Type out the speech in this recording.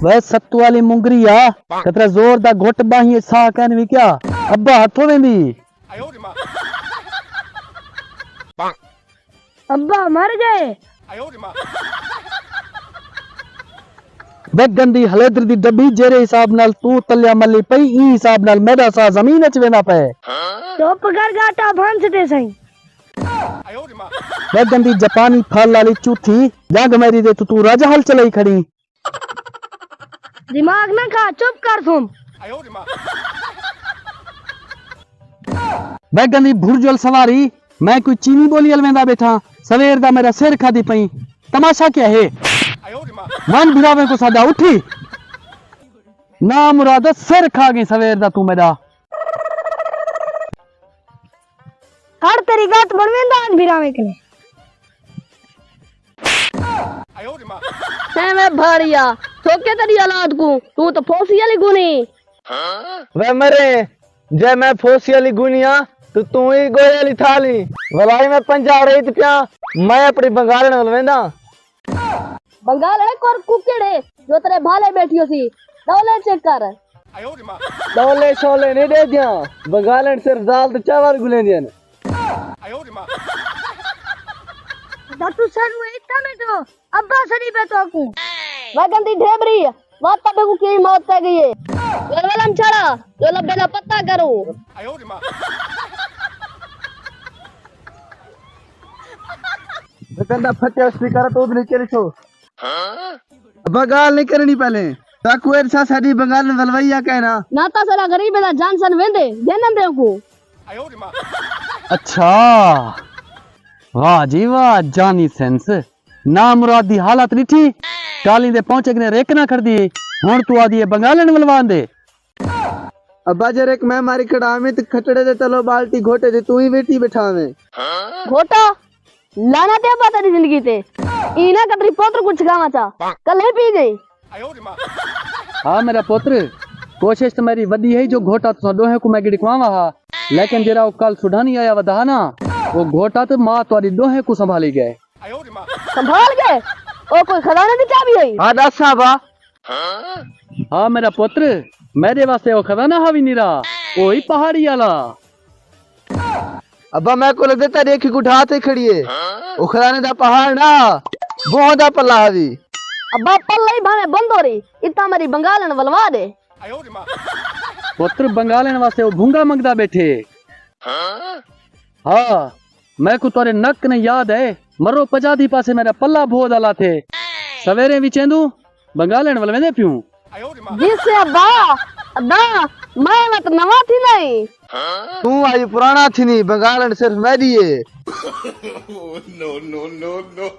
वह सत्तू वाली मुंगरी आ कतरा जोर दा घुट बाही सा कहन भी क्या अब्बा हथो वेंदी अब्बा मर गए। वे गंदी हलेदर दी डब्बी जेरे हिसाब नाल तू तलिया मल्ली पई ई हिसाब नाल मेरा सा जमीन अच वेंदा पे चुप कर गाटा भंसते सही। वे गंदी जापानी फल वाली चूथी जंग मेरी दे तू राजा हल चलाई खड़ी दिमाग ना खा चुप कर तुम। वे गंदी भुरजल सवारी मैं कोई चीनी बोली अलवेंदा बैठा सवेर दा मेरा सिर खादी पई तमाशा क्या है मन भिरावे को सादा उठी ना मुराद सिर खा गई सवेर दा तू मेरा हर तेरी गात बनवेंदा आज भिरावे के लिए मैं भाड़िया ठोके तेरी औलाद को तू तो फोसी वाली गुनी। वे मरे जे मैं फोसी वाली गुनिया तो तू ही गोले वाली थाली वलाई मैं पंजा रही थी क्या मैं अपनी बंगाल न अलवेंदा बंगाल है कोर कुकेड़े जो तेरे भाले बैठियो सी डोले चेक कर डोले शोले नहीं दे दिया बंगालन सिर्फ दाल तो चावल गुले दिया तू सर में इतना में तो अब्बा सरी पे तो को वह गंदी ढेबरी बात तब को की मौत कर गई है वलम छड़ा जो लब्बे ला पत्ता करो बकंदा फटे स्पीकर तो उधर चली छो बंगाल नहीं करनी पहले ताकू ऐसा साडी बंगाल में वलवैया कहना नाता सरा गरीब ला जानसन वेंदे देनन दे को। अच्छा वाह जी वाह जानी सेंस ना मुरादी हालत नहीं टाली दे पहुंचे ने रेकना कर दी हुन तू आदी है बंगालन वलवान दे अब्बा जर एक मैं मारी कड़ा में तो खटड़े दे चलो बाल्टी घोटे दे तू ही बेटी बैठावे घोटा लाना ते पता दी जिंदगी ते इना कतरी पोत्र कुछ गावा चा कल ही पी गई। हां मेरा पुत्र कोशिश तो मेरी वडी है जो घोटा तो दोहे को मैं गिड़कवावा हा लेकिन जरा कल सुधानी आया वधा ना वो घोटा तो मां तोरी दोहे को संभाली गए संभाल गए ओ कोई खजाने दी चाबी है। हां दसा बा हां मेरा पुत्र मेरे वास्ते वो खजाना हावी नीरा ओ ही पहाड़ी वाला अब्बा मैं को देता देखी उठा ते खड़ी है ओ खजाने दा पहाड़ ना वो दा पल्ला हावी अब्बा पल्ला ही भाने बंद हो रही इतना मेरी बंगालन वलवा दे पुत्र बंगालन वास्ते वो भूंगा मंगदा बैठे हाँ मैं को तोरे नक ने याद है मरो पजादी पासे मेरा पल्ला भो डाला थे सवेरे भी चेंदू बंगालन वलवेंदे पियूं जिससे अब्बा अदा मैं मत नवा थी नहीं तू आई पुराना थी नहीं बंगालन सिर्फ मेरी है। no.